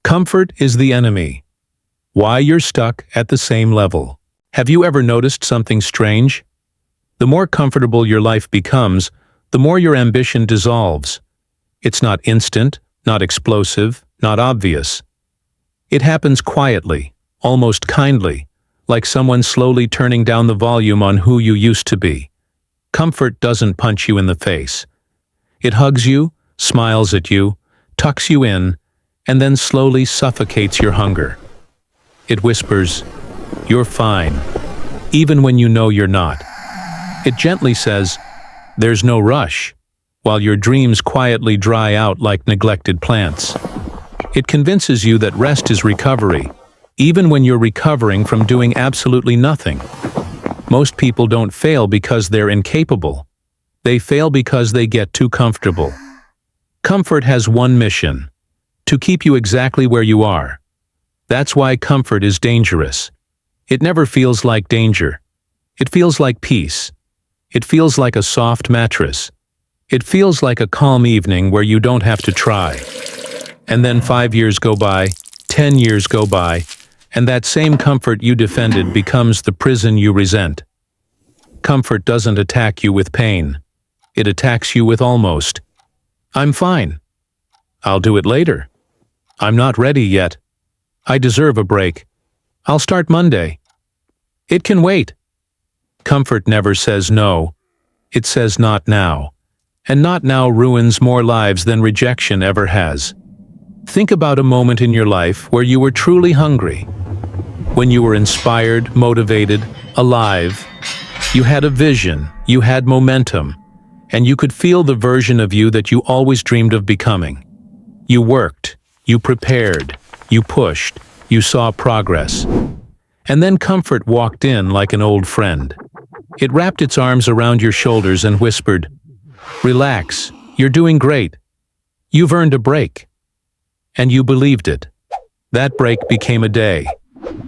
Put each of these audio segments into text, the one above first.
Comfort is the enemy. Why you're stuck at the same level. Have you ever noticed something strange? The more comfortable your life becomes, the more your ambition dissolves. It's not instant, not explosive, not obvious. It happens quietly, almost kindly, like someone slowly turning down the volume on who you used to be. Comfort doesn't punch you in the face. It hugs you, smiles at you, tucks you in, and then slowly suffocates your hunger. It whispers, "You're fine," even when you know you're not. It gently says, "There's no rush," while your dreams quietly dry out like neglected plants. It convinces you that rest is recovery, even when you're recovering from doing absolutely nothing. Most people don't fail because they're incapable. They fail because they get too comfortable. Comfort has one mission: to keep you exactly where you are. That's why comfort is dangerous. It never feels like danger. It feels like peace. It feels like a soft mattress. It feels like a calm evening where you don't have to try. And then 5 years go by, 10 years go by, and that same comfort you defended becomes the prison you resent. Comfort doesn't attack you with pain. It attacks you with almost. "I'm fine. I'll do it later. I'm not ready yet. I deserve a break. I'll start Monday. It can wait." Comfort never says no. It says not now. And not now ruins more lives than rejection ever has. Think about a moment in your life where you were truly hungry. When you were inspired, motivated, alive. You had a vision, you had momentum, and you could feel the version of you that you always dreamed of becoming. You worked, you prepared, you pushed, you saw progress. And then comfort walked in like an old friend. It wrapped its arms around your shoulders and whispered, "Relax, you're doing great. You've earned a break." And you believed it. That break became a day.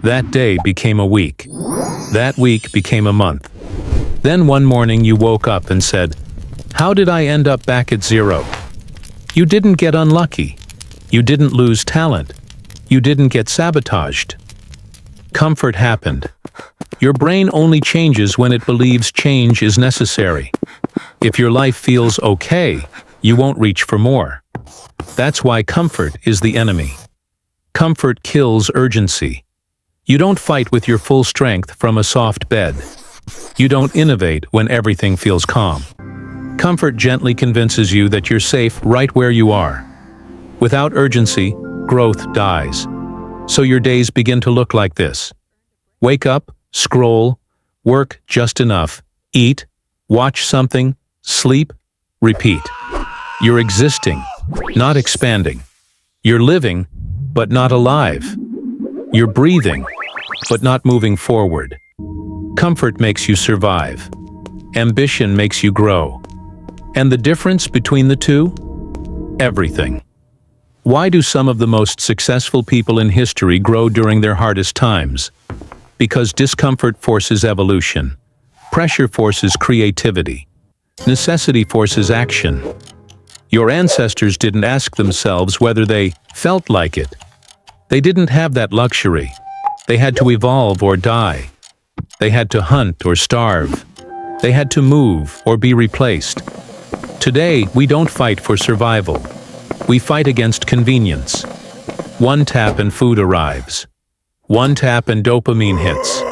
That day became a week. That week became a month. Then one morning you woke up and said, "How did I end up back at zero?" You didn't get unlucky. You didn't lose talent. You didn't get sabotaged. Comfort happened. Your brain only changes when it believes change is necessary. If your life feels okay, you won't reach for more. That's why comfort is the enemy. Comfort kills urgency. You don't fight with your full strength from a soft bed. You don't innovate when everything feels calm. Comfort gently convinces you that you're safe right where you are. Without urgency, growth dies. So your days begin to look like this. Wake up, scroll, work just enough, eat, watch something, sleep, repeat. You're existing, not expanding. You're living, but not alive. You're breathing, but not moving forward. Comfort makes you survive. Ambition makes you grow. And the difference between the two? Everything. Why do some of the most successful people in history grow during their hardest times? Because discomfort forces evolution. Pressure forces creativity. Necessity forces action. Your ancestors didn't ask themselves whether they felt like it. They didn't have that luxury. They had to evolve or die. They had to hunt or starve. They had to move or be replaced. Today, we don't fight for survival. We fight against convenience. One tap and food arrives. One tap and dopamine hits.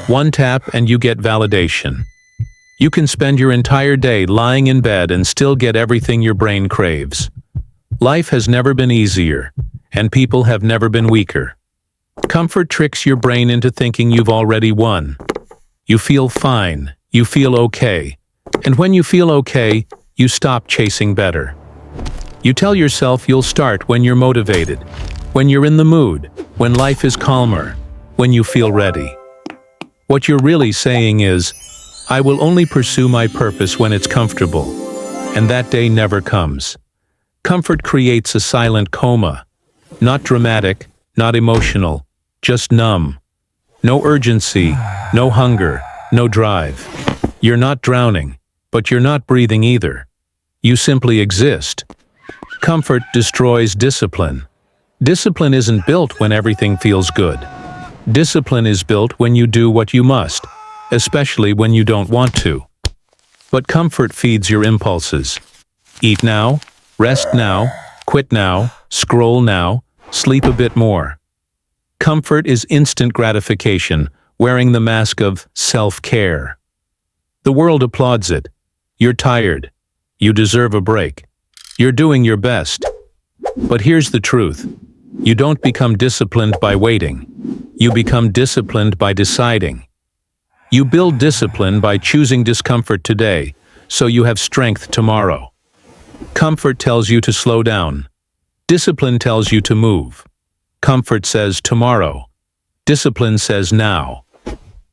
One tap and you get validation. You can spend your entire day lying in bed and still get everything your brain craves. Life has never been easier, and people have never been weaker. Comfort tricks your brain into thinking you've already won. You feel fine, you feel okay, and when you feel okay, you stop chasing better. You tell yourself you'll start when you're motivated, when you're in the mood, when life is calmer, when you feel ready. What you're really saying is, I will only pursue my purpose when it's comfortable, and that day never comes. Comfort creates a silent coma, not dramatic, not emotional, just numb. No urgency, no hunger, no drive. You're not drowning, but you're not breathing either. You simply exist. Comfort destroys discipline. Discipline isn't built when everything feels good. Discipline is built when you do what you must, especially when you don't want to. But comfort feeds your impulses. Eat now, rest now, quit now, scroll now, sleep a bit more. Comfort is instant gratification, wearing the mask of self-care. The world applauds it. You're tired. You deserve a break. You're doing your best. But here's the truth. You don't become disciplined by waiting. You become disciplined by deciding. You build discipline by choosing discomfort today, so you have strength tomorrow. Comfort tells you to slow down. Discipline tells you to move. Comfort says tomorrow. Discipline says now.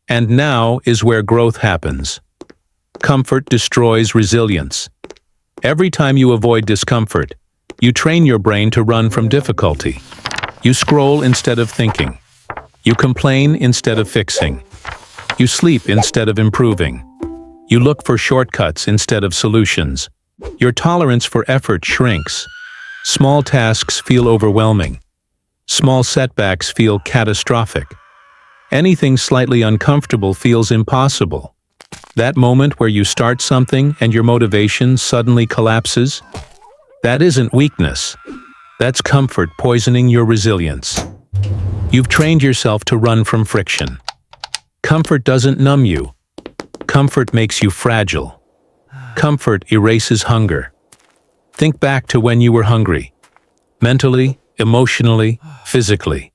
And now is where growth happens. Comfort destroys resilience. Every time you avoid discomfort, you train your brain to run from difficulty. You scroll instead of thinking. You complain instead of fixing. You sleep instead of improving. You look for shortcuts instead of solutions. Your tolerance for effort shrinks. Small tasks feel overwhelming. Small setbacks feel catastrophic. Anything slightly uncomfortable feels impossible. That moment where you start something and your motivation suddenly collapses, that isn't weakness. That's comfort poisoning your resilience. You've trained yourself to run from friction. Comfort doesn't numb you. Comfort makes you fragile. Comfort erases hunger. Think back to when you were hungry. Mentally, emotionally, physically.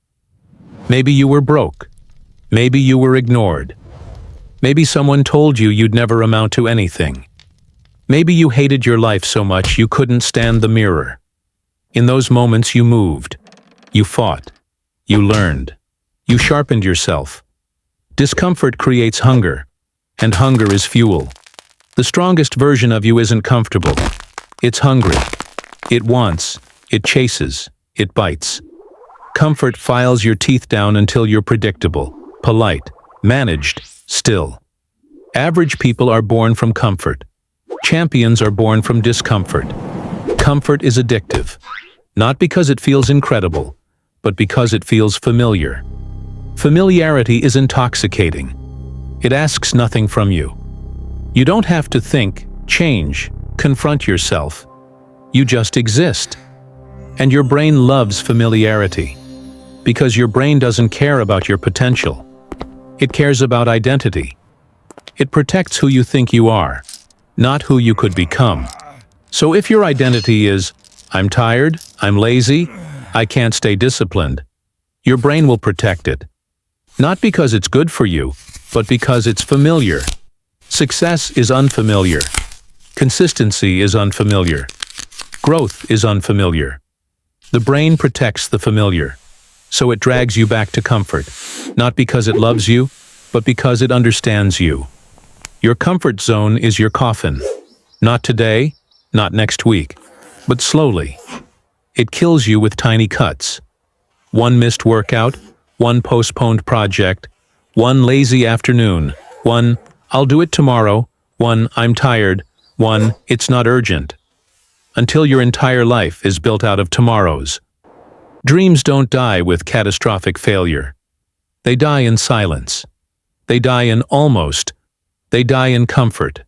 Maybe you were broke. Maybe you were ignored. Maybe someone told you you'd never amount to anything. Maybe you hated your life so much you couldn't stand the mirror. In those moments you moved. You fought. You learned. You sharpened yourself. Discomfort creates hunger, and hunger is fuel. The strongest version of you isn't comfortable. It's hungry. It wants. It chases. It bites. Comfort files your teeth down until you're predictable, polite, managed, still. Average people are born from comfort. Champions are born from discomfort. Comfort is addictive, not because it feels incredible, but because it feels familiar. Familiarity is intoxicating. It asks nothing from you. You don't have to think, change, confront yourself. You just exist. And your brain loves familiarity, because your brain doesn't care about your potential. It cares about identity. It protects who you think you are, not who you could become. So if your identity is, I'm tired, I'm lazy, I can't stay disciplined, your brain will protect it. Not because it's good for you, but because it's familiar. Success is unfamiliar. Consistency is unfamiliar. Growth is unfamiliar. The brain protects the familiar, so it drags you back to comfort, not because it loves you, but because it understands you. Your comfort zone is your coffin. Not today, not next week, but slowly. It kills you with tiny cuts. One missed workout, one postponed project, one lazy afternoon, one, I'll do it tomorrow, one, I'm tired, one, it's not urgent. Until your entire life is built out of tomorrows. Dreams don't die with catastrophic failure. They die in silence. They die in almost. They die in comfort.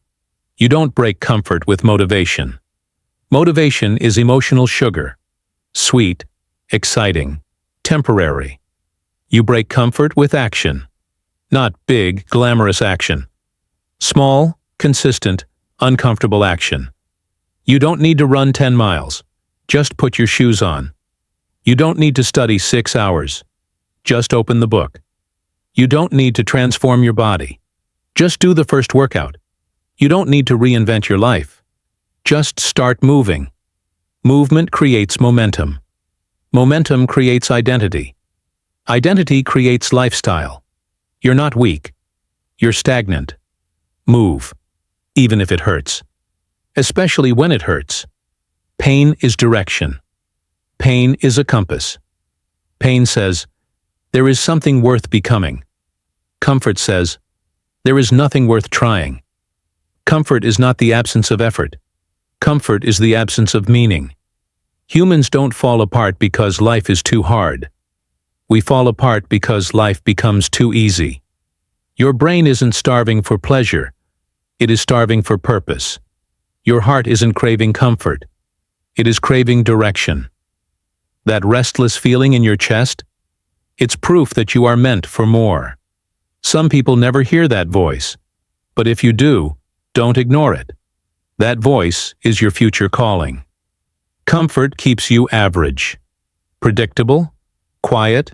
You don't break comfort with motivation. Motivation is emotional sugar. Sweet, exciting, temporary. You break comfort with action. Not big, glamorous action. Small, consistent, uncomfortable action. You don't need to run 10 miles. Just put your shoes on. You don't need to study 6 hours. Just open the book. You don't need to transform your body. Just do the first workout. You don't need to reinvent your life. Just start moving. Movement creates momentum. Momentum creates identity. Identity creates lifestyle. You're not weak. You're stagnant. Move, even if it hurts. Especially when it hurts. Pain is direction. Pain is a compass. Pain says, there is something worth becoming. Comfort says, there is nothing worth trying. Comfort is not the absence of effort. Comfort is the absence of meaning. Humans don't fall apart because life is too hard. We fall apart because life becomes too easy. Your brain isn't starving for pleasure. It is starving for purpose. Your heart isn't craving comfort. It is craving direction. That restless feeling in your chest? It's proof that you are meant for more. Some people never hear that voice. But if you do, don't ignore it. That voice is your future calling. Comfort keeps you average. Predictable, quiet,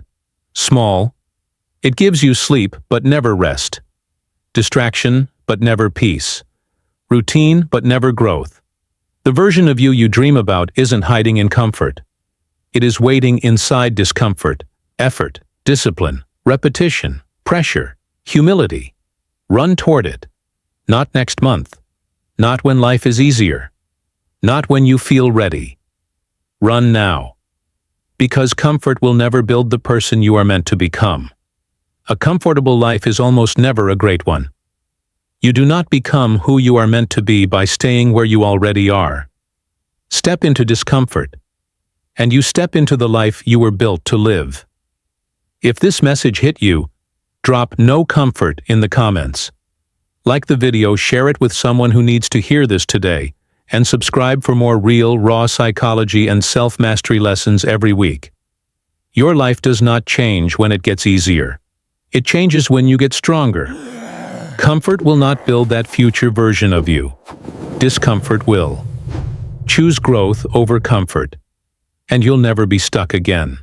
small. It gives you sleep but never rest. Distraction but never peace. Routine but never growth. The version of you dream about isn't hiding in comfort. It is waiting inside discomfort, effort, discipline, repetition, pressure, humility. Run toward it. Not next month. Not when life is easier. Not when you feel ready. Run now. Because comfort will never build the person you are meant to become. A comfortable life is almost never a great one. You do not become who you are meant to be by staying where you already are. Step into discomfort, and you step into the life you were built to live. If this message hit you, drop "no comfort" in the comments. Like the video, share it with someone who needs to hear this today, and subscribe for more real, raw psychology and self-mastery lessons every week. Your life does not change when it gets easier. It changes when you get stronger. Comfort will not build that future version of you. Discomfort will. Choose growth over comfort, and you'll never be stuck again.